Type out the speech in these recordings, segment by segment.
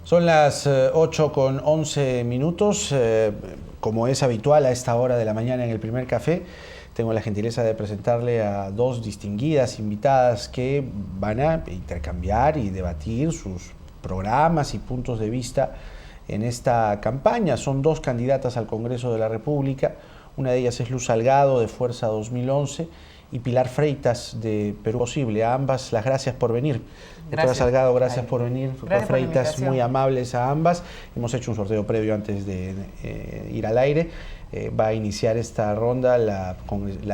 Son las 8:11. Como es habitual a esta hora de la mañana en el primer café, tengo la gentileza de presentarle a dos distinguidas invitadas que van a intercambiar y debatir sus programas y puntos de vista en esta campaña. Son dos candidatas al Congreso de la República. Una de ellas es Luz Salgado, de Fuerza 2011, y Pilar Freitas, de Perú Posible. A ambas las gracias por venir. Doctora Salgado, gracias por venir. Doctora Freitas, muy amables a ambas. Hemos hecho un sorteo previo antes de ir al aire. Va a iniciar esta ronda la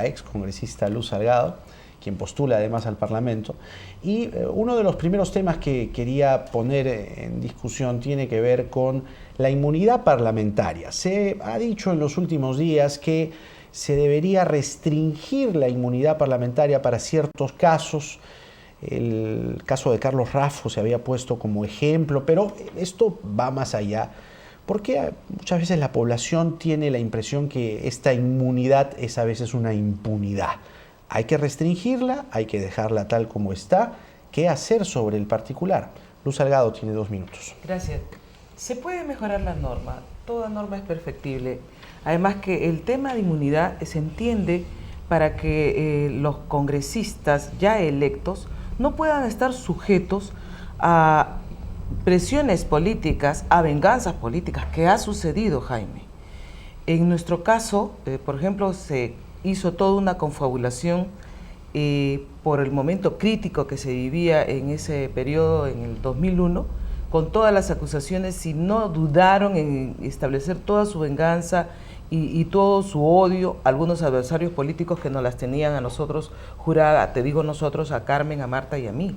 ex congresista Luz Salgado, quien postula además al Parlamento. Y uno de los primeros temas que quería poner en discusión tiene que ver con la inmunidad parlamentaria. Se ha dicho en los últimos días que se debería restringir la inmunidad parlamentaria para ciertos casos. El caso de Carlos Raffo se había puesto como ejemplo, pero esto va más allá, porque muchas veces la población tiene la impresión que esta inmunidad es a veces una impunidad. Hay que restringirla, hay que dejarla tal como está. ¿Qué hacer sobre el particular? Luz Salgado tiene 2 minutos. Gracias. Se puede mejorar la norma, toda norma es perfectible. Además que el tema de inmunidad se entiende para que los congresistas ya electos no puedan estar sujetos a presiones políticas, a venganzas políticas, que ha sucedido, Jaime. En nuestro caso, por ejemplo, se hizo toda una confabulación por el momento crítico que se vivía en ese periodo, en el 2001, con todas las acusaciones, y no dudaron en establecer toda su venganza y todo su odio a algunos adversarios políticos que nos las tenían a nosotros jurada, te digo nosotros, a Carmen, a Marta y a mí.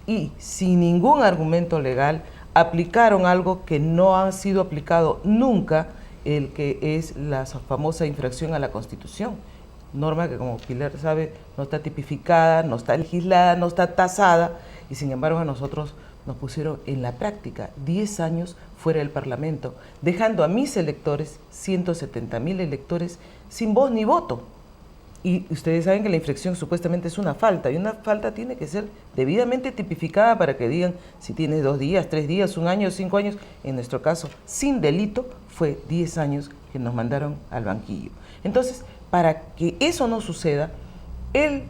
Y sin ningún argumento legal aplicaron algo que no ha sido aplicado nunca, el que es la famosa infracción a la Constitución. Norma que, como Pilar sabe, no está tipificada, no está legislada, no está tasada, y sin embargo a nosotros nos pusieron en la práctica 10 años fuera del Parlamento, dejando a mis electores, 170.000 electores, sin voz ni voto. Y ustedes saben que la infracción supuestamente es una falta, y una falta tiene que ser debidamente tipificada para que digan si tienes 2 días, 3 días, 1 año, 5 años. En nuestro caso, sin delito, fue 10 años que nos mandaron al banquillo. Entonces, para que eso no suceda, el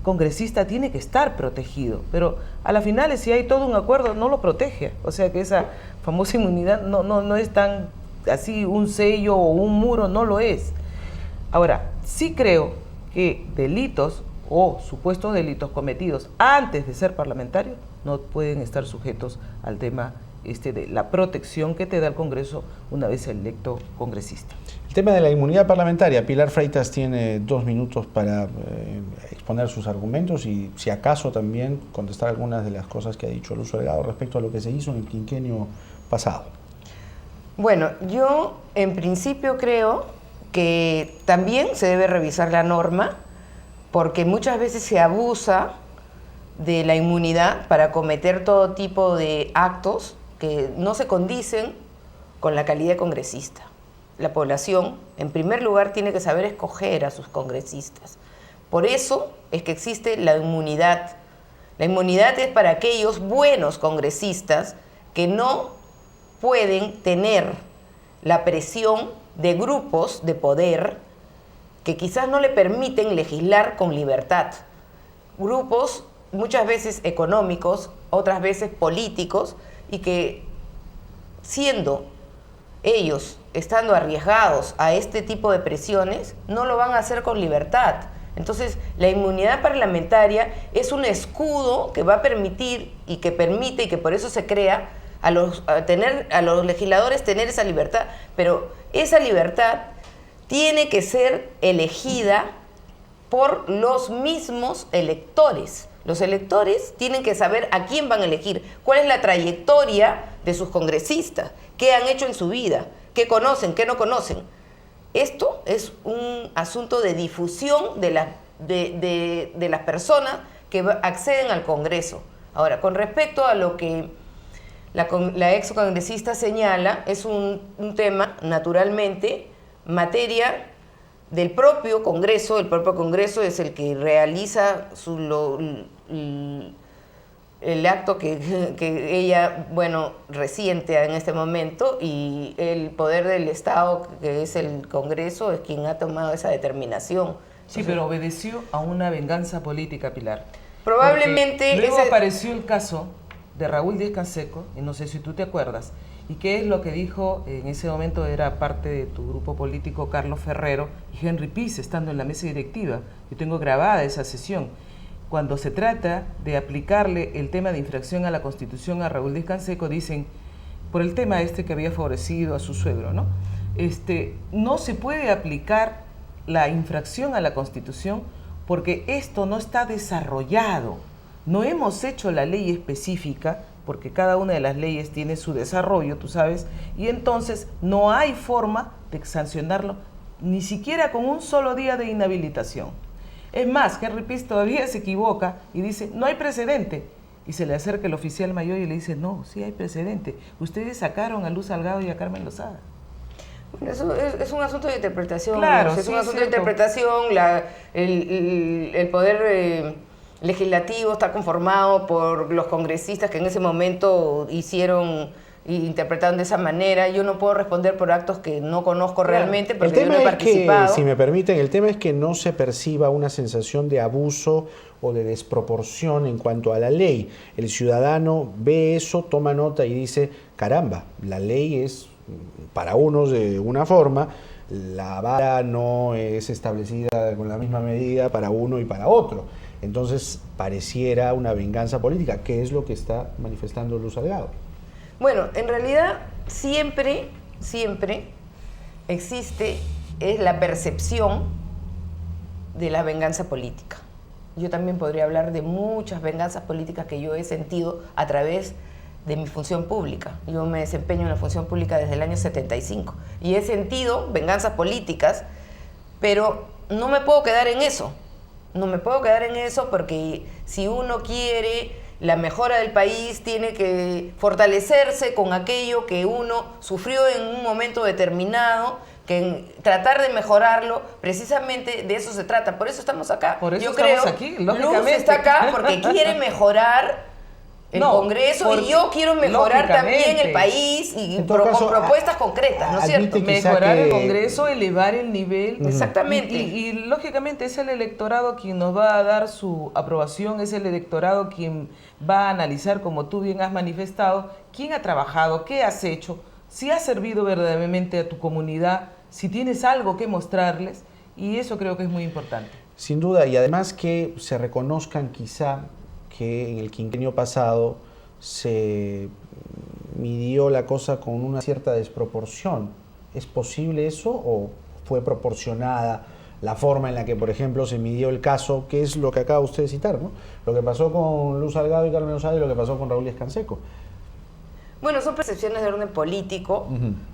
congresista tiene que estar protegido, pero a la final, si hay todo un acuerdo, no lo protege. O sea que esa famosa inmunidad no es tan así un sello o un muro, no lo es. Ahora, sí creo que delitos o supuestos delitos cometidos antes de ser parlamentario no pueden estar sujetos al tema de la protección que te da el Congreso una vez electo congresista. El tema de la inmunidad parlamentaria, Pilar Freitas tiene 2 minutos para exponer sus argumentos y, si acaso, también contestar algunas de las cosas que ha dicho Luz Salgado respecto a lo que se hizo en el quinquenio pasado. Bueno, yo en principio creo que también se debe revisar la norma, porque muchas veces se abusa de la inmunidad para cometer todo tipo de actos que no se condicen con la calidad de congresista. La población, en primer lugar, tiene que saber escoger a sus congresistas. Por eso es que existe la inmunidad. La inmunidad es para aquellos buenos congresistas que no pueden tener la presión de grupos de poder que quizás no le permiten legislar con libertad. Grupos muchas veces económicos, otras veces políticos, y que siendo ellos, estando arriesgados a este tipo de presiones, no lo van a hacer con libertad. Entonces, la inmunidad parlamentaria es un escudo que va a permitir y que permite, y que por eso se crea, a los legisladores tener esa libertad, pero esa libertad tiene que ser elegida por los mismos electores. Los electores tienen que saber a quién van a elegir, cuál es la trayectoria de sus congresistas, qué han hecho en su vida, qué conocen, qué no conocen. Esto es un asunto de difusión de las personas que acceden al Congreso. Ahora, con respecto a lo que la ex congresista señala, es un tema, naturalmente, materia del propio Congreso. El propio Congreso es el que realiza el acto que ella, bueno, resiente en este momento, y el poder del Estado, que es el Congreso, es quien ha tomado esa determinación. Sí, pero obedeció a una venganza política, Pilar. Probablemente... Luego apareció el caso de Raúl Díaz-Canseco, y no sé si tú te acuerdas, y qué es lo que dijo, en ese momento era parte de tu grupo político Carlos Ferrero y Henry Pease, estando en la mesa directiva. Yo tengo grabada esa sesión. Cuando se trata de aplicarle el tema de infracción a la Constitución a Raúl Díaz-Canseco, dicen, por el tema que había favorecido a su suegro, ¿no? No se puede aplicar la infracción a la Constitución porque esto no está desarrollado. No hemos hecho la ley específica, porque cada una de las leyes tiene su desarrollo, tú sabes, y entonces no hay forma de sancionarlo, ni siquiera con un solo día de inhabilitación. Es más, Henry Pease todavía se equivoca y dice, no hay precedente. Y se le acerca el oficial mayor y le dice, no, sí hay precedente. Ustedes sacaron a Luz Salgado y a Carmen Lozada. Bueno, eso es un asunto de interpretación. Claro, es sí, un asunto cierto. de interpretación. El poder legislativo está conformado por los congresistas que en ese momento interpretaron de esa manera. Yo no puedo responder por actos que no conozco realmente, porque yo no he participado. Que, si me permiten, el tema es que no se perciba una sensación de abuso o de desproporción en cuanto a la ley. El ciudadano ve eso, toma nota y dice, caramba, la ley es para unos de una forma, la vara no es establecida con la misma medida para uno y para otro. Entonces pareciera una venganza política, que es lo que está manifestando Luz Salgado. Bueno, en realidad siempre existe la percepción de la venganza política. Yo también podría hablar de muchas venganzas políticas que yo he sentido a través de mi función pública. Yo me desempeño en la función pública desde el año 75 y he sentido venganzas políticas, pero no me puedo quedar en eso. No me puedo quedar en eso porque si uno quiere la mejora del país, tiene que fortalecerse con aquello que uno sufrió en un momento determinado, que tratar de mejorarlo, precisamente de eso se trata. Por eso estamos acá. Por eso yo estamos creo, aquí, lógicamente. Luz está acá porque quiere mejorar el Congreso, y yo quiero mejorar también el país y con propuestas concretas, ¿no es cierto? Mejorar el Congreso, elevar el nivel. Exactamente. Y lógicamente es el electorado quien nos va a dar su aprobación, es el electorado quien va a analizar, como tú bien has manifestado, quién ha trabajado, qué has hecho, si has servido verdaderamente a tu comunidad, si tienes algo que mostrarles, y eso creo que es muy importante. Sin duda, y además que se reconozcan quizá que en el quinquenio pasado se midió la cosa con una cierta desproporción. ¿Es posible eso o fue proporcionada la forma en la que, por ejemplo, se midió el caso, que es lo que acaba usted de citar, ¿no? Lo que pasó con Luz Salgado y Carmen Lozada y lo que pasó con Raúl Díaz-Canseco? Bueno, son percepciones de orden político,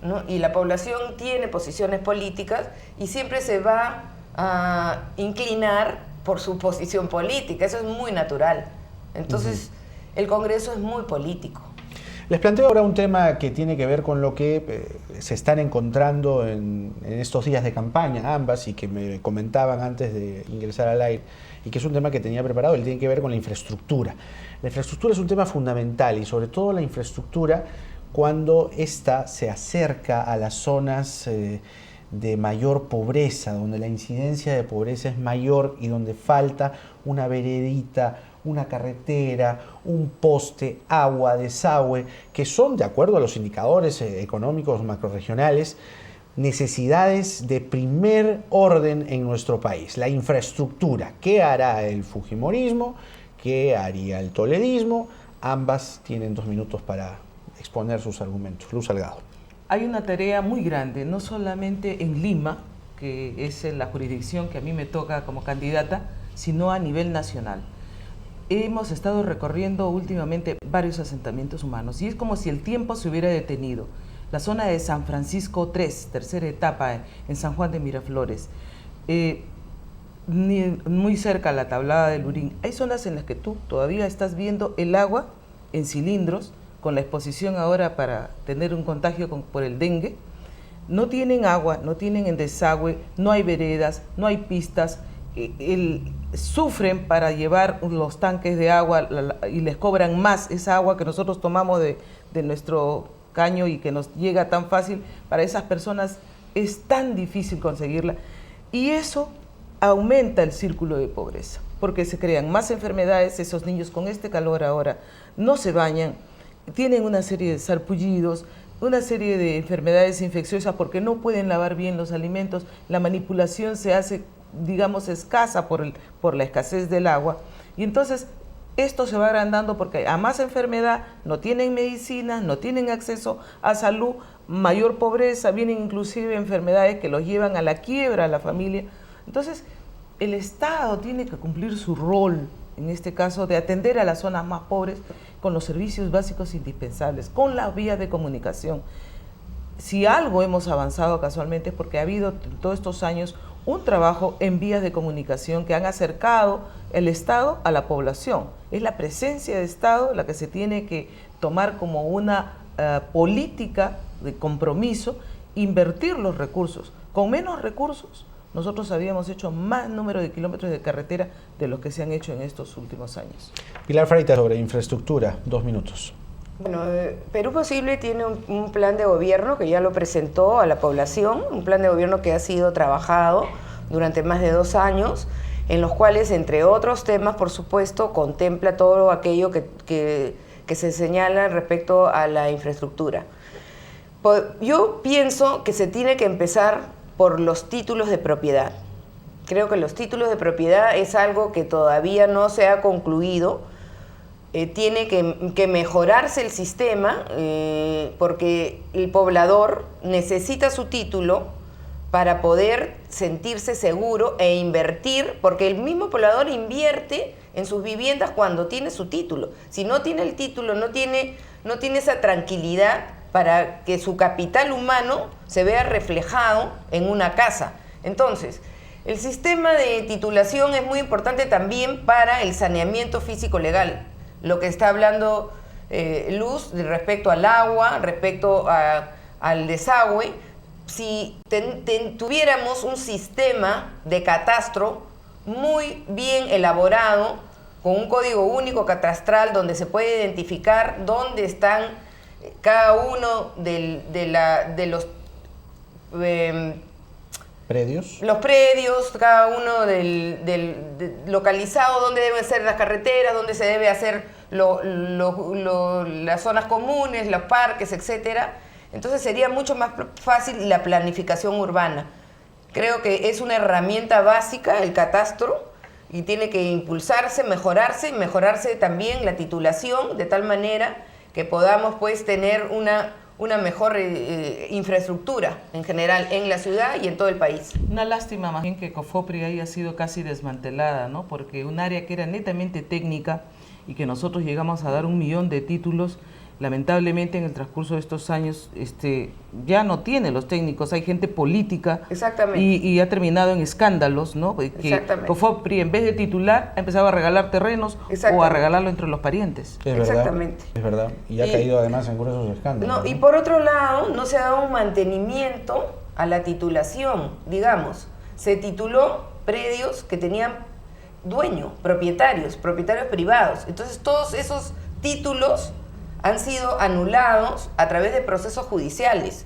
¿no? Y la población tiene posiciones políticas y siempre se va a inclinar por su posición política. Eso es muy natural. Entonces, el Congreso es muy político. Les planteo ahora un tema que tiene que ver con lo que se están encontrando en estos días de campaña, ambas, y que me comentaban antes de ingresar al aire, y que es un tema que tenía preparado, y tiene que ver con la infraestructura. La infraestructura es un tema fundamental, y sobre todo la infraestructura cuando ésta se acerca a las zonas de mayor pobreza, donde la incidencia de pobreza es mayor y donde falta una veredita, una carretera, un poste, agua, desagüe, que son, de acuerdo a los indicadores económicos macrorregionales, necesidades de primer orden en nuestro país. La infraestructura. ¿Qué hará el fujimorismo? ¿Qué haría el toledismo? Ambas tienen 2 minutos para exponer sus argumentos. Luz Salgado. Hay una tarea muy grande, no solamente en Lima, que es la jurisdicción que a mí me toca como candidata, sino a nivel nacional. Hemos estado recorriendo últimamente varios asentamientos humanos y es como si el tiempo se hubiera detenido. La zona de San Francisco 3, tercera etapa en San Juan de Miraflores, muy cerca a la Tablada del Lurín. Hay zonas en las que tú todavía estás viendo el agua en cilindros, con la exposición ahora para tener un contagio por el dengue. No tienen agua, no tienen desagüe, no hay veredas, no hay pistas. sufren para llevar los tanques de agua y les cobran más esa agua que nosotros tomamos de nuestro caño y que nos llega tan fácil. Para esas personas es tan difícil conseguirla, y eso aumenta el círculo de pobreza, porque se crean más enfermedades. Esos niños con este calor ahora no se bañan, tienen una serie de sarpullidos, una serie de enfermedades infecciosas porque no pueden lavar bien los alimentos, la manipulación se hace, digamos, escasa por la escasez del agua, y entonces esto se va agrandando porque a más enfermedad, no tienen medicinas, no tienen acceso a salud, mayor pobreza, vienen inclusive enfermedades que los llevan a la quiebra a la familia. Entonces, el Estado tiene que cumplir su rol, en este caso, de atender a las zonas más pobres con los servicios básicos indispensables, con las vías de comunicación. Si algo hemos avanzado casualmente es porque ha habido en todos estos años un trabajo en vías de comunicación que han acercado el Estado a la población. Es la presencia de Estado la que se tiene que tomar como una política de compromiso, invertir los recursos. Con menos recursos, nosotros habíamos hecho más número de kilómetros de carretera de los que se han hecho en estos últimos años. Pilar Freitas, sobre infraestructura, 2 minutos. Bueno, Perú Posible tiene un plan de gobierno que ya lo presentó a la población, un plan de gobierno que ha sido trabajado durante más de 2 años, en los cuales, entre otros temas, por supuesto, contempla todo aquello que se señala respecto a la infraestructura. Yo pienso que se tiene que empezar por los títulos de propiedad. Creo que los títulos de propiedad es algo que todavía no se ha concluido. Tiene que mejorarse el sistema porque el poblador necesita su título para poder sentirse seguro e invertir, porque el mismo poblador invierte en sus viviendas cuando tiene su título. Si no tiene el título, no tiene esa tranquilidad para que su capital humano se vea reflejado en una casa. Entonces, el sistema de titulación es muy importante también para el saneamiento físico-legal. Lo que está hablando Luz respecto al agua, respecto al desagüe. Si tuviéramos un sistema de catastro muy bien elaborado, con un código único catastral donde se puede identificar dónde están cada uno de los ¿Predios? Los predios, cada uno localizado, dónde deben ser las carreteras, dónde se debe hacer las zonas comunes, los parques, etcétera. Entonces sería mucho más fácil la planificación urbana. Creo que es una herramienta básica el catastro y tiene que impulsarse, mejorarse también la titulación de tal manera que podamos pues tener una mejor infraestructura en general en la ciudad y en todo el país. Una lástima más bien que COFOPRI haya sido casi desmantelada, ¿no? Porque un área que era netamente técnica y que nosotros llegamos a dar 1 millón de títulos, lamentablemente en el transcurso de estos años ya no tiene los técnicos, hay gente política. Exactamente. Y ha terminado en escándalos, ¿no? Que COFOPRI en vez de titular ha empezado a regalar terrenos o a regalarlo entre los parientes. Es Exactamente. Verdad, es verdad. Y ha caído además en gruesos escándalos. No, y por otro lado, no se ha dado un mantenimiento a la titulación. Digamos, se tituló predios que tenían dueño, propietarios privados. Entonces todos esos títulos han sido anulados a través de procesos judiciales.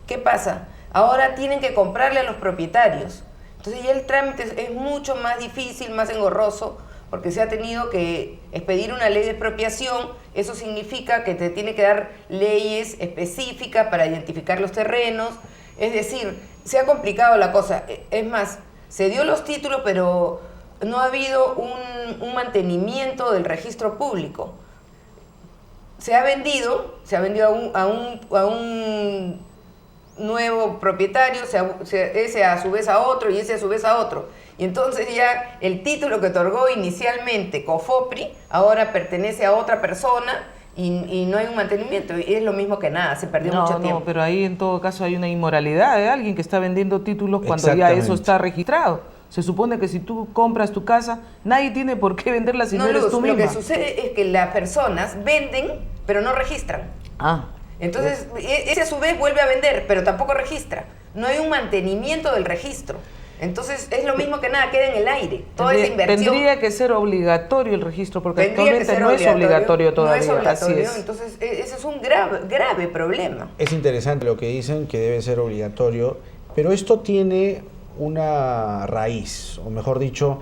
¿Qué pasa? Ahora tienen que comprarle a los propietarios. Entonces ya el trámite es mucho más difícil, más engorroso, porque se ha tenido que expedir una ley de expropiación. Eso significa que te tiene que dar leyes específicas para identificar los terrenos. Es decir, se ha complicado la cosa. Es más, se dio los títulos, pero no ha habido un mantenimiento del registro público. Se ha vendido a un nuevo propietario, ese a su vez a otro y ese a su vez a otro. Y entonces ya el título que otorgó inicialmente COFOPRI ahora pertenece a otra persona y no hay un mantenimiento. Y es lo mismo que nada, se perdió mucho tiempo. No, pero ahí en todo caso hay una inmoralidad de alguien que está vendiendo títulos cuando ya eso está registrado. Se supone que si tú compras tu casa, nadie tiene por qué venderla si no eres tú misma. Lo que sucede es que las personas venden, pero no registran. Entonces, ese a su vez vuelve a vender, pero tampoco registra. No hay un mantenimiento del registro. Entonces es lo mismo que nada, queda en el aire. Toda esa inversión. Tendría que ser obligatorio el registro, porque actualmente no es obligatorio todavía. No es obligatorio, así es. Entonces ese es un grave problema. Es interesante lo que dicen, que debe ser obligatorio, pero esto tiene una raíz, o mejor dicho,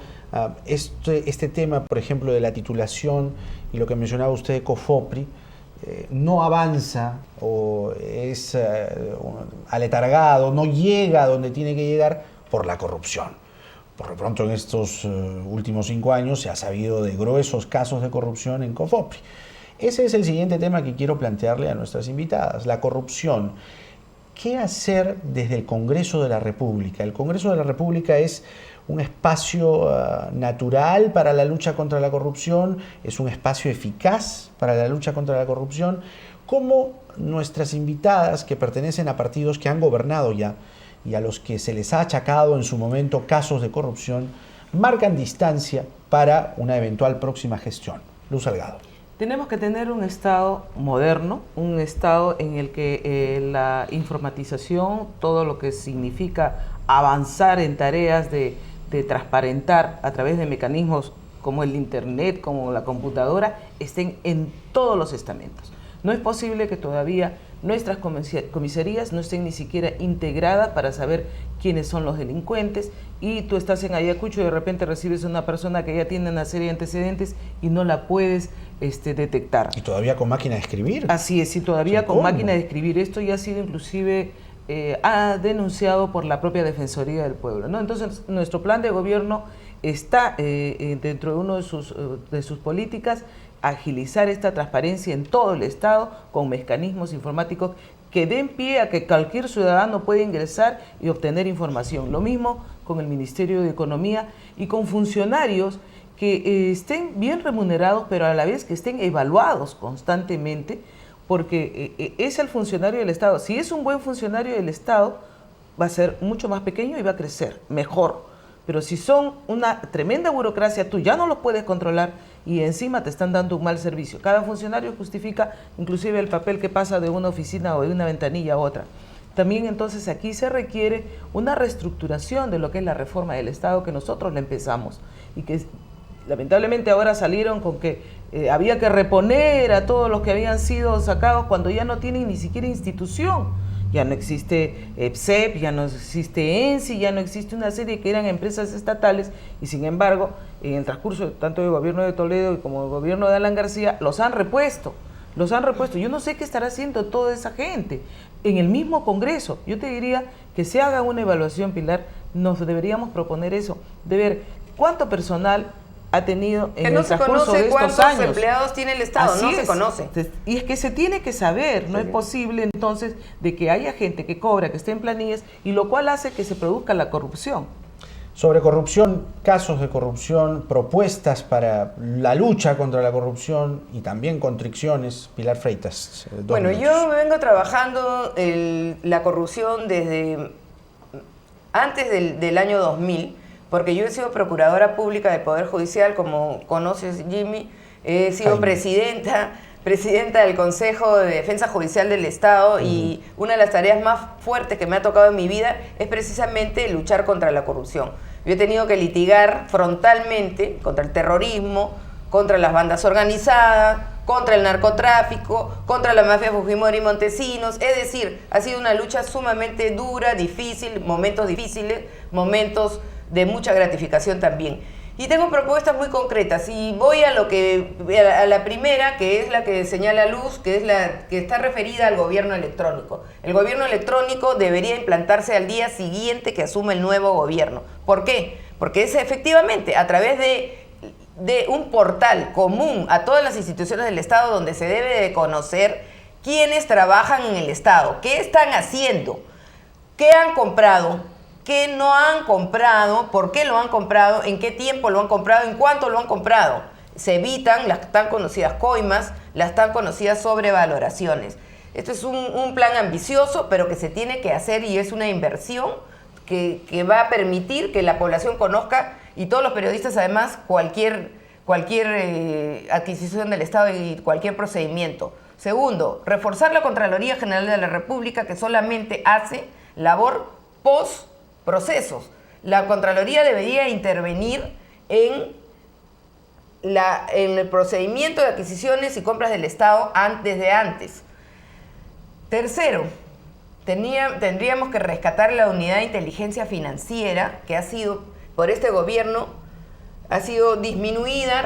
este tema, por ejemplo, de la titulación y lo que mencionaba usted de COFOPRI, no avanza o es aletargado, no llega a donde tiene que llegar por la corrupción. Por lo pronto, en estos últimos 5 años se ha sabido de gruesos casos de corrupción en COFOPRI. Ese es el siguiente tema que quiero plantearle a nuestras invitadas, la corrupción. ¿Qué hacer desde el Congreso de la República? El Congreso de la República es un espacio natural para la lucha contra la corrupción, es un espacio eficaz para la lucha contra la corrupción. ¿Cómo nuestras invitadas, que pertenecen a partidos que han gobernado ya y a los que se les ha achacado en su momento casos de corrupción, marcan distancia para una eventual próxima gestión? Luz Salgado. Tenemos que tener un Estado moderno, un Estado en el que la informatización, todo lo que significa avanzar en tareas de transparentar a través de mecanismos como el Internet, como la computadora, estén en todos los estamentos. No es posible que todavía nuestras comisarías no estén ni siquiera integradas para saber quiénes son los delincuentes, y tú estás en Ayacucho y de repente recibes a una persona que ya tiene una serie de antecedentes y no la puedes detectar. ¿Y todavía con máquina de escribir? Así es, y todavía con máquina de escribir. Esto ya ha sido inclusive ha denunciado por la propia Defensoría del Pueblo, ¿no? Entonces, nuestro plan de gobierno está dentro de uno de sus políticas, agilizar esta transparencia en todo el Estado con mecanismos informáticos que den pie a que cualquier ciudadano pueda ingresar y obtener información. Lo mismo con el Ministerio de Economía y con funcionarios que estén bien remunerados, pero a la vez que estén evaluados constantemente, porque es el funcionario del Estado. Si es un buen funcionario del Estado, va a ser mucho más pequeño y va a crecer mejor. Pero si son una tremenda burocracia, tú ya no los puedes controlar y encima te están dando un mal servicio. Cada funcionario justifica inclusive el papel que pasa de una oficina o de una ventanilla a otra. También entonces aquí se requiere una reestructuración de lo que es la reforma del Estado, que nosotros la empezamos y que lamentablemente ahora salieron con que había que reponer a todos los que habían sido sacados cuando ya no tienen ni siquiera institución. Ya no existe EPSEP, ya no existe ENSI, ya no existe una serie que eran empresas estatales, y sin embargo, en el transcurso tanto del gobierno de Toledo como del gobierno de Alan García, los han repuesto. Yo no sé qué estará haciendo toda esa gente en el mismo Congreso. Yo te diría que se haga una evaluación, Pilar, nos deberíamos proponer eso, de ver cuánto personal ha tenido en el transcurso de estos años. ¿Cuántos empleados tiene el Estado? Así no es. se conoce. Y es que se tiene que saber, no es posible entonces de que haya gente que cobra, que esté en planillas, y lo cual hace que se produzca la corrupción. Sobre corrupción, casos de corrupción, propuestas para la lucha contra la corrupción y también constricciones, Pilar Freitas. Bueno, yo vengo trabajando la corrupción desde antes del año 2000, porque yo he sido procuradora pública del Poder Judicial, como conoces, Jimmy, he sido presidenta del Consejo de Defensa Judicial del Estado, y una de las tareas más fuertes que me ha tocado en mi vida es precisamente luchar contra la corrupción. Yo he tenido que litigar frontalmente contra el terrorismo, contra las bandas organizadas, contra el narcotráfico, contra la mafia Fujimori y Montesinos. Es decir, ha sido una lucha sumamente dura, difícil, momentos difíciles, momentos de mucha gratificación también. Y tengo propuestas muy concretas, y voy a la primera, que es la que señala Luz, que es la que está referida al gobierno electrónico. El gobierno electrónico debería implantarse al día siguiente que asuma el nuevo gobierno. ¿Por qué? Porque es efectivamente a través de un portal común a todas las instituciones del Estado, donde se debe de conocer quiénes trabajan en el Estado, qué están haciendo, qué han comprado, qué no han comprado, por qué lo han comprado, en qué tiempo lo han comprado, en cuánto lo han comprado. Se evitan las tan conocidas coimas, las tan conocidas sobrevaloraciones. Esto es un plan ambicioso, pero que se tiene que hacer, y es una inversión que va a permitir que la población conozca, y todos los periodistas además, cualquier adquisición del Estado y cualquier procedimiento. Segundo, reforzar la Contraloría General de la República, que solamente hace labor post-procesos. la Contraloría debería intervenir en el procedimiento de adquisiciones y compras del Estado desde antes. Tercero, tendríamos que rescatar la unidad de inteligencia financiera que ha sido, por este gobierno, ha sido disminuida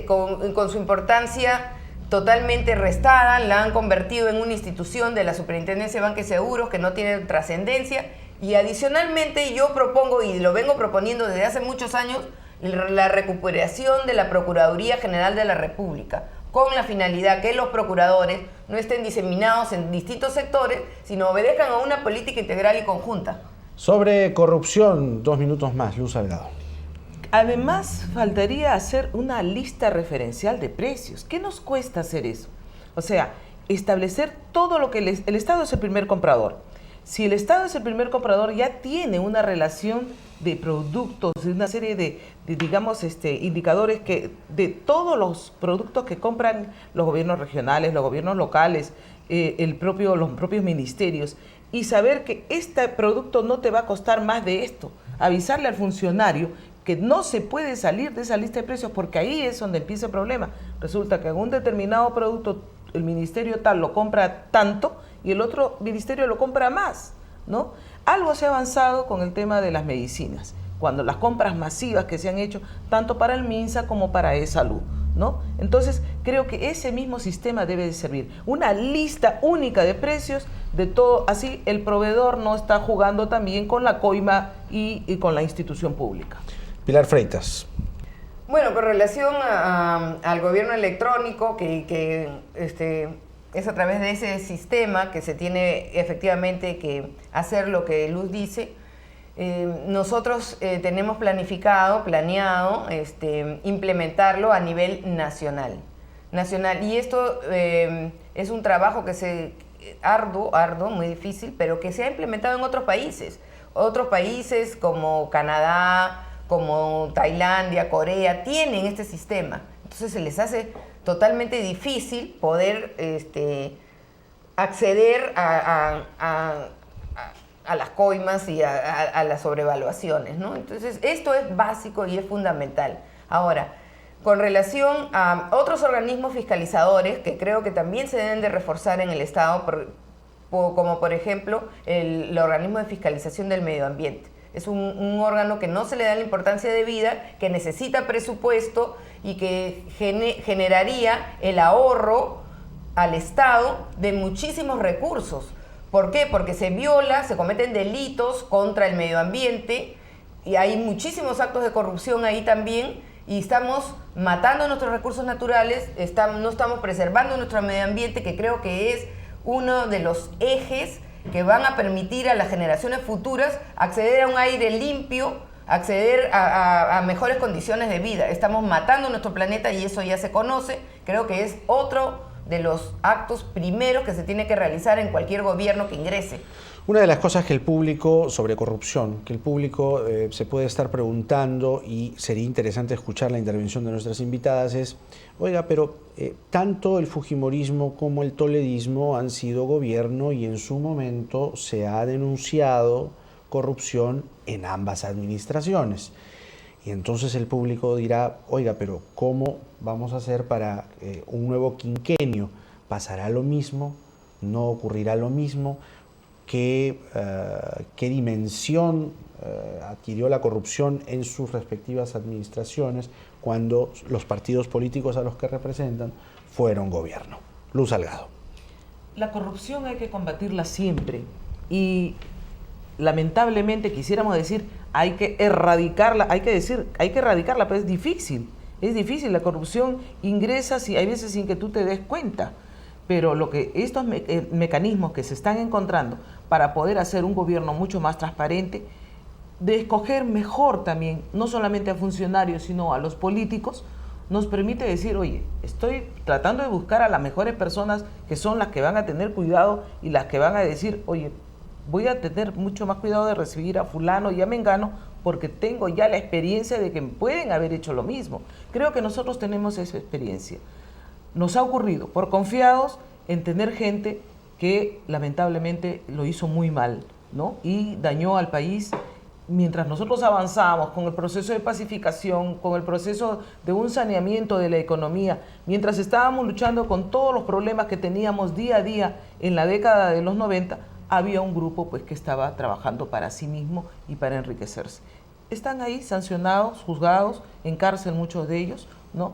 con su importancia totalmente restada, la han convertido en una institución de la Superintendencia de Banca y Seguros que no tiene trascendencia, y adicionalmente yo propongo, y lo vengo proponiendo desde hace muchos años, la recuperación de la Procuraduría General de la República, con la finalidad que los procuradores no estén diseminados en distintos sectores, sino obedezcan a una política integral y conjunta. Sobre corrupción, 2 minutos más, Luz Salgado. Además, faltaría hacer una lista referencial de precios. ¿Qué nos cuesta hacer eso? O sea, establecer todo lo que el Estado es el primer comprador. Si el Estado es el primer comprador, ya tiene una relación de productos, de una serie de digamos, indicadores de todos los productos que compran los gobiernos regionales, los gobiernos locales, los propios ministerios, y saber que este producto no te va a costar más de esto. Avisarle al funcionario que no se puede salir de esa lista de precios, porque ahí es donde empieza el problema. Resulta que en un determinado producto el ministerio tal lo compra tanto y el otro ministerio lo compra más, ¿no? Algo se ha avanzado con el tema de las medicinas, cuando las compras masivas que se han hecho tanto para el MINSA como para E-Salud, ¿no? Entonces, creo que ese mismo sistema debe de servir. Una lista única de precios de todo, así el proveedor no está jugando también con la coima y con la institución pública. Pilar Freitas. Bueno, con relación al gobierno electrónico, que es a través de ese sistema que se tiene efectivamente que hacer lo que Luz dice, nosotros tenemos planeado implementarlo a nivel nacional. Y esto es un trabajo que arduo, muy difícil, pero que se ha implementado en otros países. Otros países como Canadá, como Tailandia, Corea, tienen este sistema. Entonces se les hace totalmente difícil poder acceder a las coimas y a las sobrevaluaciones, ¿no? Entonces esto es básico y es fundamental. Ahora, con relación a otros organismos fiscalizadores que creo que también se deben de reforzar en el Estado, como por ejemplo el organismo de fiscalización del medio ambiente. Es un órgano que no se le da la importancia debida, que necesita presupuesto y que generaría el ahorro al Estado de muchísimos recursos. ¿Por qué? Porque se cometen delitos contra el medio ambiente y hay muchísimos actos de corrupción ahí también, y estamos matando nuestros recursos naturales, no estamos preservando nuestro medio ambiente, que creo que es uno de los ejes que van a permitir a las generaciones futuras acceder a un aire limpio, acceder a mejores condiciones de vida. Estamos matando nuestro planeta y eso ya se conoce. Creo que es otro de los actos primeros que se tiene que realizar en cualquier gobierno que ingrese. Una de las cosas que el público, sobre corrupción, que el público se puede estar preguntando, y sería interesante escuchar la intervención de nuestras invitadas, es, oiga, pero tanto el fujimorismo como el toledismo han sido gobierno y en su momento se ha denunciado corrupción en ambas administraciones. Y entonces el público dirá, oiga, pero ¿cómo vamos a hacer para un nuevo quinquenio? ¿Pasará lo mismo? ¿No ocurrirá lo mismo? ¿Qué dimensión adquirió la corrupción en sus respectivas administraciones cuando los partidos políticos a los que representan fueron gobierno? Luz Salgado. La corrupción hay que combatirla siempre y lamentablemente quisiéramos decir hay que erradicarla, pero es difícil, la corrupción ingresa hay veces sin que tú te des cuenta. Pero lo que estos mecanismos que se están encontrando para poder hacer un gobierno mucho más transparente, de escoger mejor también, no solamente a funcionarios, sino a los políticos, nos permite decir, oye, estoy tratando de buscar a las mejores personas que son las que van a tener cuidado y las que van a decir, oye, voy a tener mucho más cuidado de recibir a fulano y a mengano porque tengo ya la experiencia de que pueden haber hecho lo mismo. Creo que nosotros tenemos esa experiencia. Nos ha ocurrido por confiados en tener gente que lamentablemente lo hizo muy mal, ¿no? Y dañó al país mientras nosotros avanzábamos con el proceso de pacificación, con el proceso de un saneamiento de la economía, mientras estábamos luchando con todos los problemas que teníamos día a día en la década de los 90, había un grupo pues que estaba trabajando para sí mismo y para enriquecerse. Están ahí sancionados, juzgados, en cárcel muchos de ellos, ¿no?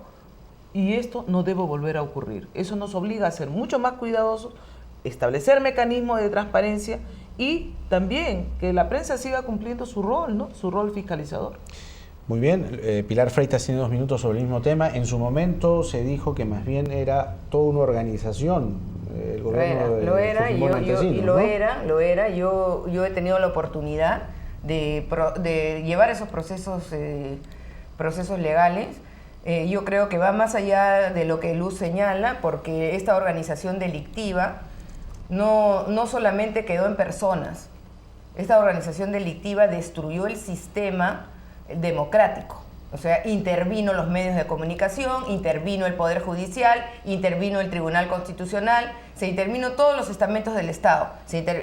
Y esto no debe volver a ocurrir. Eso nos obliga a ser mucho más cuidadosos, establecer mecanismos de transparencia y también que la prensa siga cumpliendo su rol, ¿no? Su rol fiscalizador. Muy bien, Pilar Freitas tiene 2 minutos sobre el mismo tema. En su momento se dijo que más bien era toda una organización, el gobierno lo era, de Fujimori Montesinos, y lo era. Yo he tenido la oportunidad de llevar esos procesos legales. Yo creo que va más allá de lo que Luz señala, porque esta organización delictiva no solamente quedó en personas. Esta organización delictiva destruyó el sistema democrático. O sea, intervino los medios de comunicación, intervino el Poder Judicial, intervino el Tribunal Constitucional, se intervino todos los estamentos del Estado,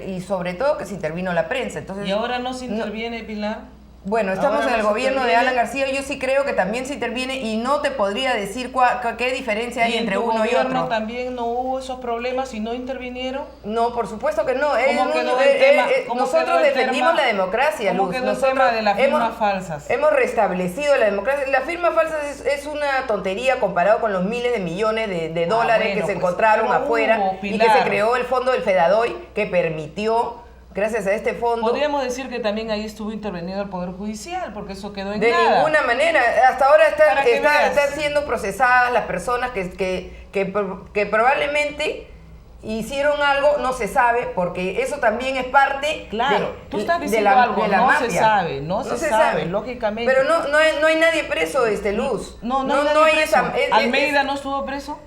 y sobre todo que se intervino la prensa. Entonces, ¿y ahora no se interviene, Pilar? Bueno, estamos en el gobierno de Alan García, yo sí creo que también se interviene y no te podría decir qué diferencia hay entre uno y otro. ¿También no hubo esos problemas y no intervinieron? No, por supuesto que no. Nosotros defendimos la democracia, Luz. ¿Cómo quedó el tema de las firmas falsas? Hemos restablecido la democracia. La firma falsa es una tontería comparado con los miles de millones de dólares que se encontraron afuera y que se creó el fondo del FEDADOI que permitió... Gracias a este fondo... Podríamos decir que también ahí estuvo intervenido el Poder Judicial, porque eso quedó en nada. De ninguna manera. Hasta ahora están siendo procesadas las personas que probablemente hicieron algo, no se sabe, porque eso también es parte tú estás diciendo algo, no mafia. No se sabe, lógicamente. Pero no hay nadie preso, Luz. No hay preso. ¿Almeida no estuvo preso?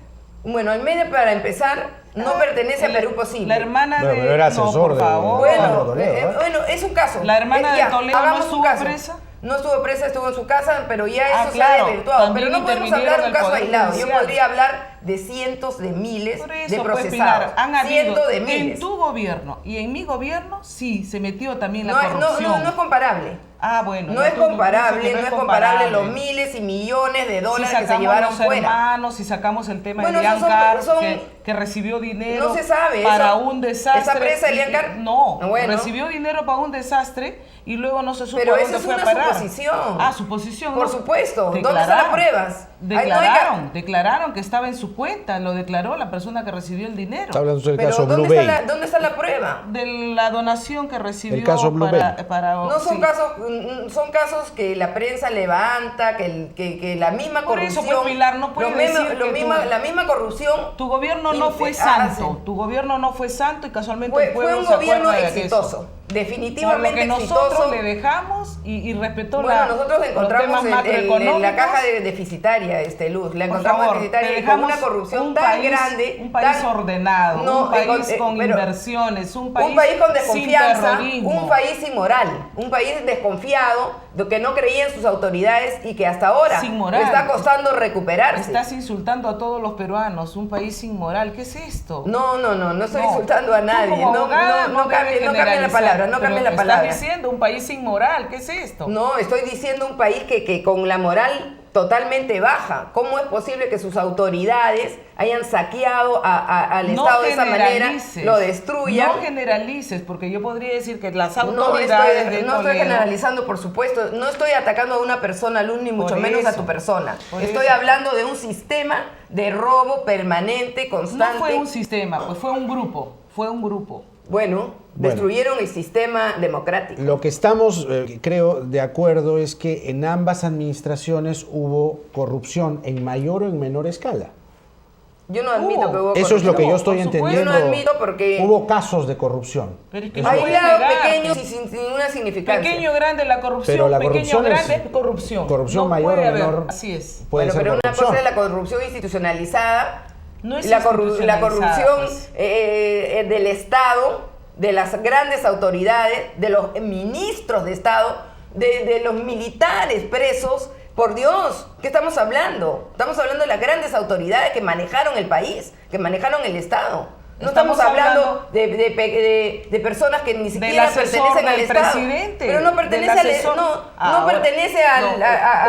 Bueno, Almeida, para empezar... No pertenece a Perú Posible. La hermana de... Pero era asesor por favor. Bueno, es un caso. La hermana de Toledo no estuvo presa. No estuvo presa, estuvo en su casa, pero ya eso se ha desvirtuado. Pero no podemos hablar de un caso aislado. Yo podría hablar de cientos de miles de procesados. Pilar, han habido, cientos de miles. En tu gobierno y en mi gobierno, sí, se metió también la corrupción. No es comparable. Bueno. No es comparable los miles y millones de dólares que se llevaron fuera. Hermanos, si sacamos el tema de Liancar, que recibió dinero no se sabe, para un desastre. ¿Esa presa de Liancar? No, recibió dinero para un desastre y luego no se supo pero a dónde fue a parar. Pero esa es una suposición. Suposición. Por supuesto. ¿Dónde están las pruebas? Declararon que estaba en su cuenta, lo declaró la persona que recibió el dinero. Está hablando del caso ¿dónde Blue Bay. ¿Dónde está la prueba? De la donación que recibió. El caso Blue Bay. No son casos que la prensa levanta, que la misma corrupción... Por eso, pues, Pilar, no puede decir la misma corrupción... Tu gobierno no fue santo. Tu gobierno no fue santo y casualmente el pueblo fue un gobierno exitoso. Definitivamente exitoso. Nosotros le dejamos y respetó nosotros encontramos en la caja deficitaria, Luz, la encontramos deficitaria con una corrupción tan grande. Un país ordenado, un país con inversiones, un país con desconfianza, sin un país sin moral, un país desconfiado, que no creía en sus autoridades y que hasta ahora le está costando recuperarse. Estás insultando a todos los peruanos, un país sin moral. ¿Qué es esto? No estoy insultando a nadie. No cambien la palabra. No cambien la palabra. Estás diciendo un país sin moral. ¿Qué es esto? No, estoy diciendo un país que con la moral totalmente baja. ¿Cómo es posible que sus autoridades hayan saqueado al Estado de esa manera, lo destruyan? No generalices, porque yo podría decir que las autoridades no estoy generalizando, por supuesto. No estoy atacando a una persona, Luz, ni mucho menos a tu persona. Estoy hablando de un sistema de robo permanente, constante. No fue un sistema, pues fue un grupo. Bueno, destruyeron el sistema democrático. Lo que estamos, creo, de acuerdo es que en ambas administraciones hubo corrupción en mayor o en menor escala. Yo no admito que hubo corrupción. Eso es lo que yo estoy entendiendo. Yo no admito porque... Hubo casos de corrupción. Pero es que aislados, pequeños y sin ninguna significancia. Pequeño, grande la corrupción, pero la pequeño, grande es corrupción. Corrupción mayor o menor. Así es. Pero una cosa es la corrupción institucionalizada, no es la corrupción pues, del Estado, de las grandes autoridades, de los ministros de Estado, de los militares presos. Por Dios, ¿qué estamos hablando? Estamos hablando de las grandes autoridades que manejaron el país, que manejaron el Estado. No estamos hablando de personas que ni siquiera pertenecen al Estado. Presidente, pero no pertenece no pertenece al...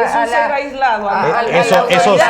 Es un ser aislado.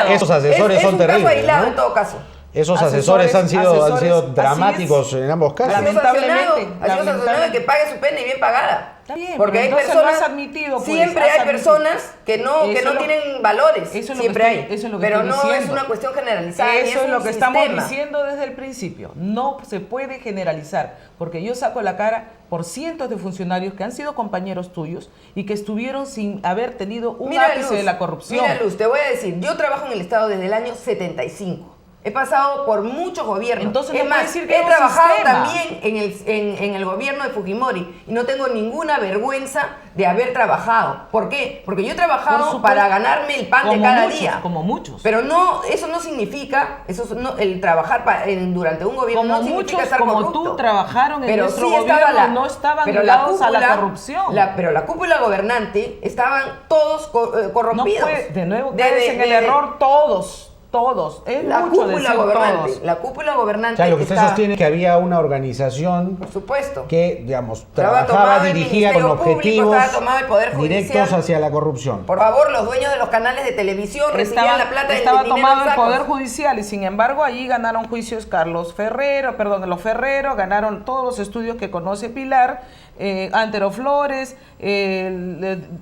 Esos asesores son terribles. Es un caso aislado, ¿no? en todo caso. Esos asesores han sido dramáticos en ambos casos. Lamentablemente. Ha sido sancionado que pague su pena y bien pagada. Está bien, porque hay personas, no has admitido, pues, siempre hay personas que no tienen valores, siempre hay, pero no es una cuestión generalizada. Eso es lo que estamos diciendo desde el principio. No se puede generalizar, porque yo saco la cara por cientos de funcionarios que han sido compañeros tuyos y que estuvieron sin haber tenido un ápice de la corrupción. Mira, Luz, te voy a decir, yo trabajo en el Estado desde el año 75. He pasado por muchos gobiernos. Entonces, es más, he trabajado también en el gobierno de Fujimori y no tengo ninguna vergüenza de haber trabajado. ¿Por qué? Porque yo he trabajado para ganarme el pan de cada día. Como muchos. Pero eso no significa, el trabajar durante un gobierno como no significa muchos, estar como corrupto. Tú trabajaron en pero nuestro sí gobierno, no estaban ligados a la corrupción. Pero la cúpula gobernante estaban todos corrompidos. No puede, de nuevo, caes en el error todos. Es la mucho cúpula gobernante, todos. La cúpula gobernante. O sea, lo que usted sostiene es que había una organización, por supuesto, que, digamos, trabajaba, dirigía con objetivos directos hacia la corrupción. Por favor, los dueños de los canales de televisión recibían la plata del dinero. Estaba tomado el Poder Judicial y, sin embargo, allí ganaron juicios los Ferrero, ganaron todos los estudios que conoce Pilar, Antero Flores,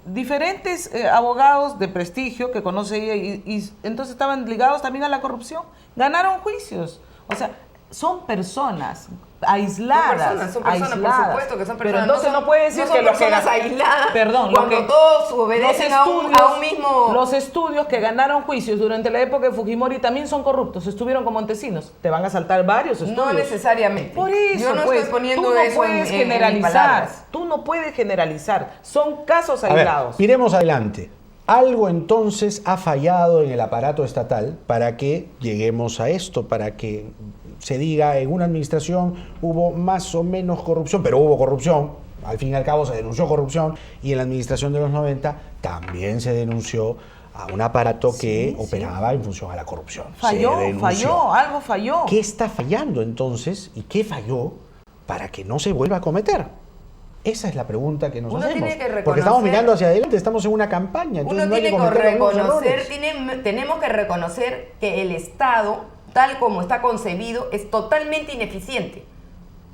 diferentes abogados de prestigio que conoce ella y entonces estaban ligados también a la corrupción, ganaron juicios. O sea, son personas aisladas. Son personas, por supuesto que son personas. Pero entonces no puede decir que son personas aisladas. Perdón, cuando todos obedecen a un mismo. Los estudios que ganaron juicios durante la época de Fujimori también son corruptos. Estuvieron como Montesinos. Te van a saltar varios estudios. No necesariamente. Por eso, yo no estoy poniendo tú no eso puedes generalizar. Tú no puedes generalizar. Son casos aislados. Ver, iremos adelante. Algo entonces ha fallado en el aparato estatal para que lleguemos a esto, para que se diga en una administración hubo más o menos corrupción, pero hubo corrupción, al fin y al cabo se denunció corrupción, y en la administración de los 90 también se denunció a un aparato que operaba en función a la corrupción. Algo falló. ¿Qué está fallando entonces y qué falló para que no se vuelva a cometer? Esa es la pregunta que nos hacemos. Porque estamos mirando hacia adelante, estamos en una campaña. Uno tiene que reconocer, tenemos que reconocer que el Estado, tal como está concebido, es totalmente ineficiente.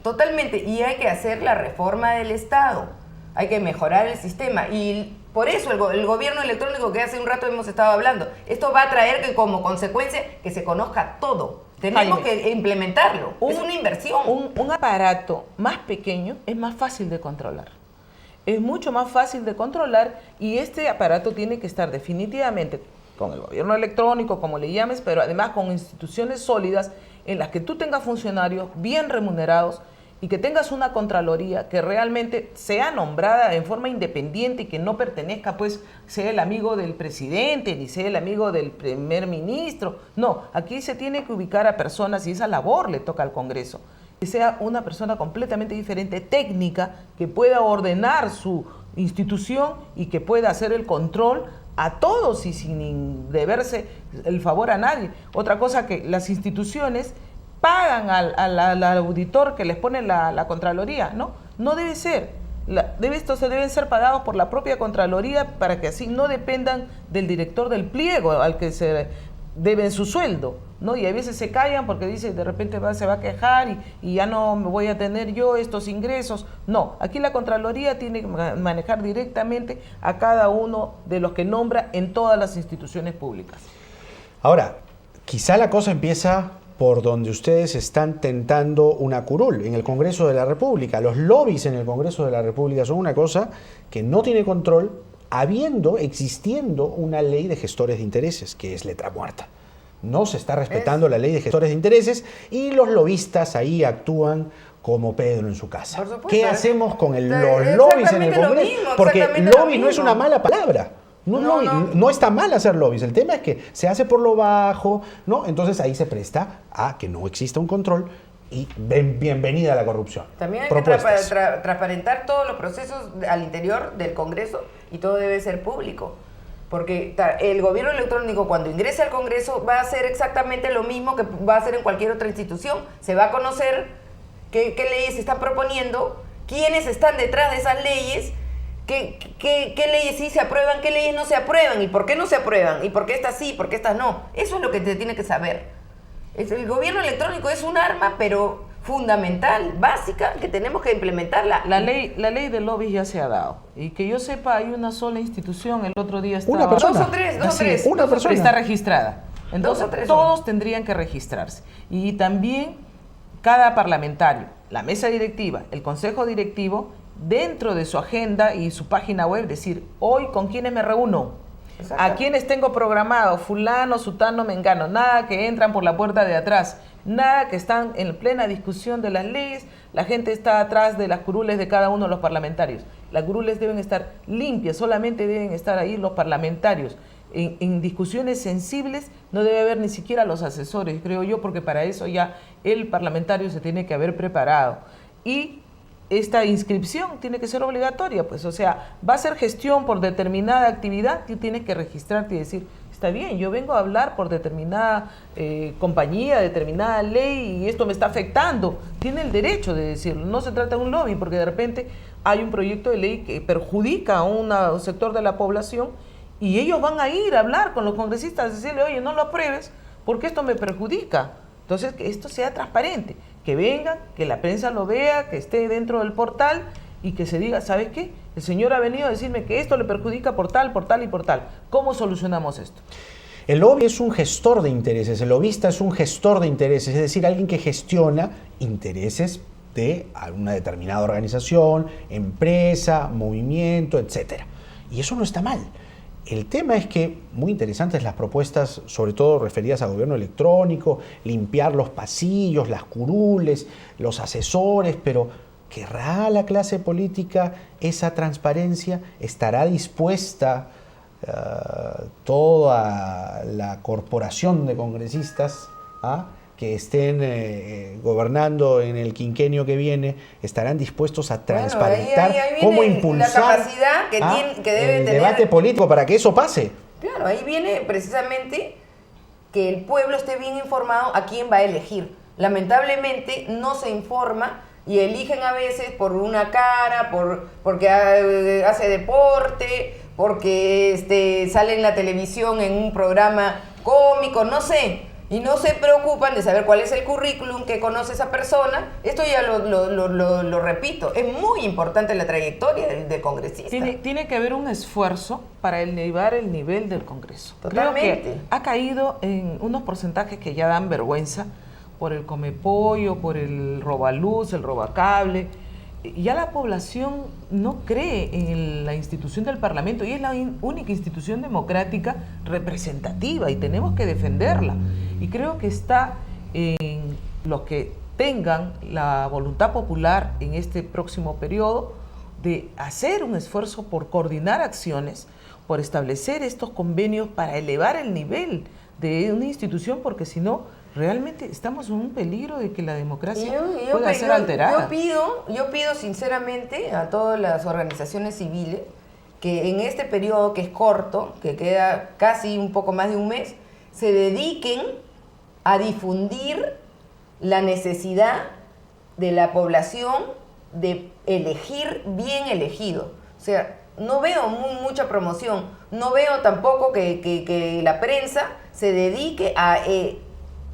Totalmente. Y hay que hacer la reforma del Estado. Hay que mejorar el sistema. Y por eso el gobierno electrónico que hace un rato hemos estado hablando, esto va a traer que como consecuencia que se conozca todo. Tenemos que implementarlo. Es una inversión. Un aparato más pequeño es más fácil de controlar. Es mucho más fácil de controlar y este aparato tiene que estar definitivamente con el gobierno electrónico, como le llames, pero además con instituciones sólidas en las que tú tengas funcionarios bien remunerados y que tengas una Contraloría que realmente sea nombrada en forma independiente y que no pertenezca, pues, sea el amigo del presidente, ni sea el amigo del primer ministro. No, aquí se tiene que ubicar a personas y esa labor le toca al Congreso. Que sea una persona completamente diferente, técnica, que pueda ordenar su institución y que pueda hacer el control a todos y sin deberse el favor a nadie. Otra cosa que las instituciones pagan al auditor que les pone la Contraloría, ¿no? No debe ser. Estos deben ser pagados por la propia Contraloría para que así no dependan del director del pliego al que se deben su sueldo, ¿no? Y a veces se callan porque dice de repente se va a quejar y ya no me voy a tener yo estos ingresos. No, aquí la Contraloría tiene que manejar directamente a cada uno de los que nombra en todas las instituciones públicas. Ahora, quizá la cosa empieza por donde ustedes están tentando una curul, en el Congreso de la República. Los lobbies en el Congreso de la República son una cosa que no tiene control, existiendo una ley de gestores de intereses, que es letra muerta. No se está respetando la ley de gestores de intereses y los lobistas ahí actúan como Pedro en su casa. ¿Qué hacemos con los lobbies en el Congreso? Porque lobby no es una mala palabra. No está mal hacer lobbies, el tema es que se hace por lo bajo, ¿no? Entonces ahí se presta a que no exista un control y bienvenida a la corrupción. También hay que transparentar todos los procesos al interior del Congreso y todo debe ser público. Porque el gobierno electrónico cuando ingrese al Congreso va a hacer exactamente lo mismo que va a hacer en cualquier otra institución. Se va a conocer qué leyes se están proponiendo, quiénes están detrás de esas leyes, qué leyes sí se aprueban, qué leyes no se aprueban, y por qué no se aprueban, y por qué estas sí, por qué estas no. Eso es lo que te tiene que saber. El gobierno electrónico es un arma, pero fundamental, básica, que tenemos que implementarla. La ley de lobbies ya se ha dado. Y que yo sepa, hay una sola institución, el otro día estaba... Una persona. Dos o tres. Una persona. Está registrada. Entonces, Dos o tres todos tendrían que registrarse. Y también cada parlamentario, la mesa directiva, el consejo directivo, dentro de su agenda y su página web, decir, hoy con quiénes me reúno, a quiénes tengo programado, fulano, sutano, mengano, nada que entran por la puerta de atrás, nada que están en plena discusión de las leyes, la gente está atrás de las curules de cada uno de los parlamentarios. Las curules deben estar limpias, solamente deben estar ahí los parlamentarios. En discusiones sensibles no debe haber ni siquiera los asesores, creo yo, porque para eso ya el parlamentario se tiene que haber preparado. Y esta inscripción tiene que ser obligatoria, pues, o sea, va a ser gestión por determinada actividad, tú tienes que registrarte y decir, está bien, yo vengo a hablar por determinada compañía, determinada ley, y esto me está afectando. Tiene el derecho de decirlo, no se trata de un lobby, porque de repente hay un proyecto de ley que perjudica a un sector de la población, y ellos van a ir a hablar con los congresistas, decirle, oye, no lo apruebes, porque esto me perjudica. Entonces, que esto sea transparente, que vengan, que la prensa lo vea, que esté dentro del portal y que se diga, ¿sabes qué? El señor ha venido a decirme que esto le perjudica por tal y por tal. ¿Cómo solucionamos esto? El lobby es un gestor de intereses, el lobista es un gestor de intereses, es decir, alguien que gestiona intereses de una determinada organización, empresa, movimiento, etc. Y eso no está mal. El tema es que, muy interesantes las propuestas, sobre todo referidas a gobierno electrónico, limpiar los pasillos, las curules, los asesores, pero ¿querrá la clase política esa transparencia? ¿Estará dispuesta toda la corporación de congresistas que estén gobernando en el quinquenio que viene, estarán dispuestos a transparentar ahí cómo viene impulsar la capacidad que debe el tener debate político para que eso pase? Claro, ahí viene precisamente que el pueblo esté bien informado a quién va a elegir. Lamentablemente no se informa y eligen a veces por una cara, porque hace deporte, porque sale en la televisión en un programa cómico, no sé. Y no se preocupan de saber cuál es el currículum que conoce esa persona. Esto ya lo repito, es muy importante la trayectoria del congresista. Tiene que haber un esfuerzo para elevar el nivel del Congreso. Totalmente. Creo que ha caído en unos porcentajes que ya dan vergüenza por el comepollo, por el robaluz, el robacable. Ya la población no cree en la institución del Parlamento y es la única institución democrática representativa y tenemos que defenderla. Y creo que está en los que tengan la voluntad popular en este próximo periodo de hacer un esfuerzo por coordinar acciones, por establecer estos convenios para elevar el nivel de una institución, porque si no, realmente estamos en un peligro de que la democracia pueda ser alterada. Yo pido sinceramente a todas las organizaciones civiles que en este periodo que es corto, que queda casi un poco más de un mes, se dediquen a difundir la necesidad de la población de elegir bien elegido. O sea, no veo mucha promoción, no veo tampoco que la prensa se dedique a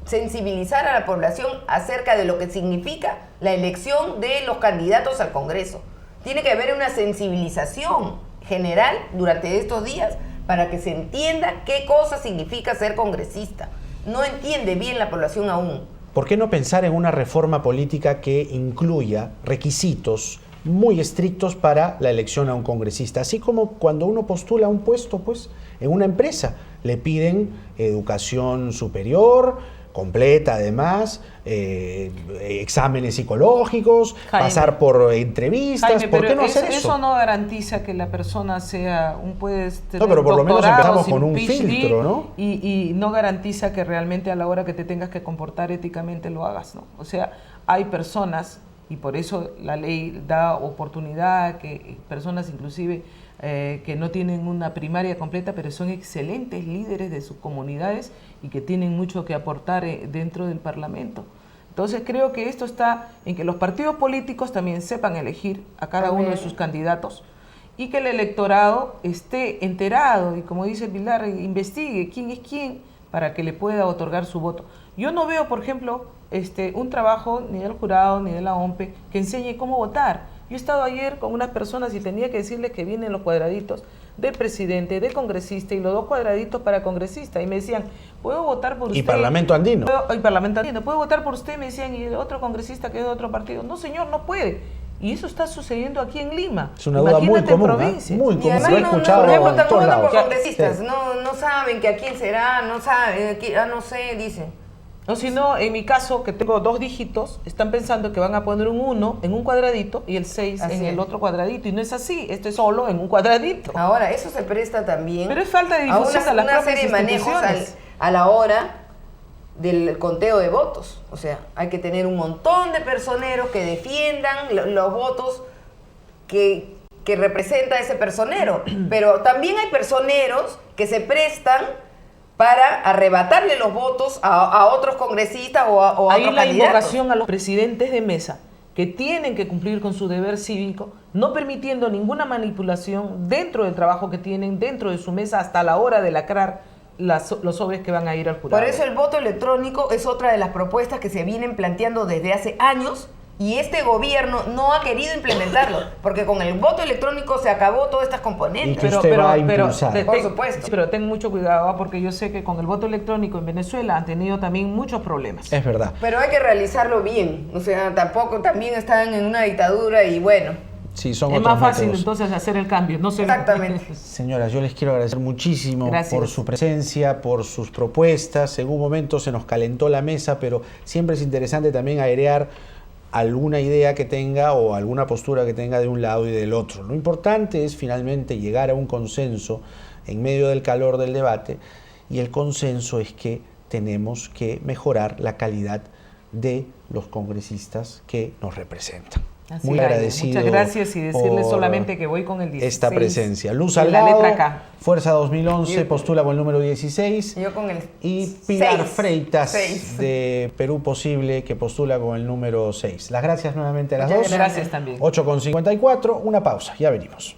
sensibilizar a la población acerca de lo que significa la elección de los candidatos al Congreso. Tiene que haber una sensibilización general durante estos días para que se entienda qué cosa significa ser congresista. No entiende bien la población aún. ¿Por qué no pensar en una reforma política que incluya requisitos muy estrictos para la elección a un congresista? Así como cuando uno postula un puesto, pues, en una empresa, le piden educación superior, completa además, exámenes psicológicos, Jaime, pasar por entrevistas. Jaime, ¿por qué no hacer eso? eso? Eso no garantiza que la persona sea No, pero por lo menos empezamos con un filtro, ¿no? Y no garantiza que realmente a la hora que te tengas que comportar éticamente lo hagas, ¿no? O sea, hay personas y por eso la ley da oportunidad a que personas inclusive que no tienen una primaria completa, pero son excelentes líderes de sus comunidades y que tienen mucho que aportar dentro del Parlamento. Entonces creo que esto está en que los partidos políticos también sepan elegir a cada uno de sus candidatos y que el electorado esté enterado y, como dice Pilar, investigue quién es quién para que le pueda otorgar su voto. Yo no veo, por ejemplo, un trabajo ni del jurado ni de la OMPE que enseñe cómo votar. Yo he estado ayer con unas personas y tenía que decirles que vienen los cuadraditos de presidente, de congresista y los 2 cuadraditos para congresista. Y me decían, ¿puedo votar por usted? Y Parlamento Andino. Y Parlamento Andino. ¿Puedo votar por usted? Me decían, y el otro congresista que es de otro partido. No, señor, no puede. Y eso está sucediendo aquí en Lima. Es una duda muy común, muy común. Lo he escuchado por ejemplo, en están todos votando lados. por congresistas, Sí. no saben que a quién será, no saben, no sé, dicen. O si no, en mi caso, que tengo 2 dígitos, están pensando que van a poner un 1 en un cuadradito y el 6 Así en es. el otro cuadradito. Y no es así, esto es solo en un cuadradito. Ahora, eso se presta también Pero es falta de a difusión de las una propias serie de manejos instituciones. a la hora del conteo de votos. O sea, hay que tener un montón de personeros que defiendan los votos que representa ese personero. Pero también hay personeros que se prestan para arrebatarle los votos a otros congresistas o a Ahí otros la candidatos. invocación a los presidentes de mesa que tienen que cumplir con su deber cívico, no permitiendo ninguna manipulación dentro del trabajo que tienen, dentro de su mesa, hasta la hora de lacrar los sobres que van a ir al jurado. Por eso el voto electrónico es otra de las propuestas que se vienen planteando desde hace años y este gobierno no ha querido implementarlo, porque con el voto electrónico se acabó todas estas Y componentes. que usted va a impulsar. Por supuesto. Pero ten mucho cuidado porque yo sé que con el voto electrónico en Venezuela han tenido también muchos problemas. Es verdad. Pero hay que realizarlo bien, o sea, tampoco también están en una dictadura y bueno. Sí, son Es otros más fácil métodos. entonces hacer el cambio. No sé. Exactamente. Señoras, yo les quiero agradecer muchísimo Gracias. por su presencia, por sus propuestas. En un momento se nos calentó la mesa, pero siempre es interesante también airear alguna idea que tenga o alguna postura que tenga de un lado y del otro. Lo importante es finalmente llegar a un consenso en medio del calor del debate, y el consenso es que tenemos que mejorar la calidad de los congresistas que nos representan. Así Muy es. agradecido. Muchas gracias y decirles por solamente que voy con el 16. esta presencia. Luz de al la lado, letra K. Fuerza 2011 Yo- postula con el número 16. Yo con el Y Pilar 6. Freitas 6. de Perú Posible, que postula con el número 6. Las gracias nuevamente a las Muchas dos. Gracias también. 8:54, una pausa, ya venimos.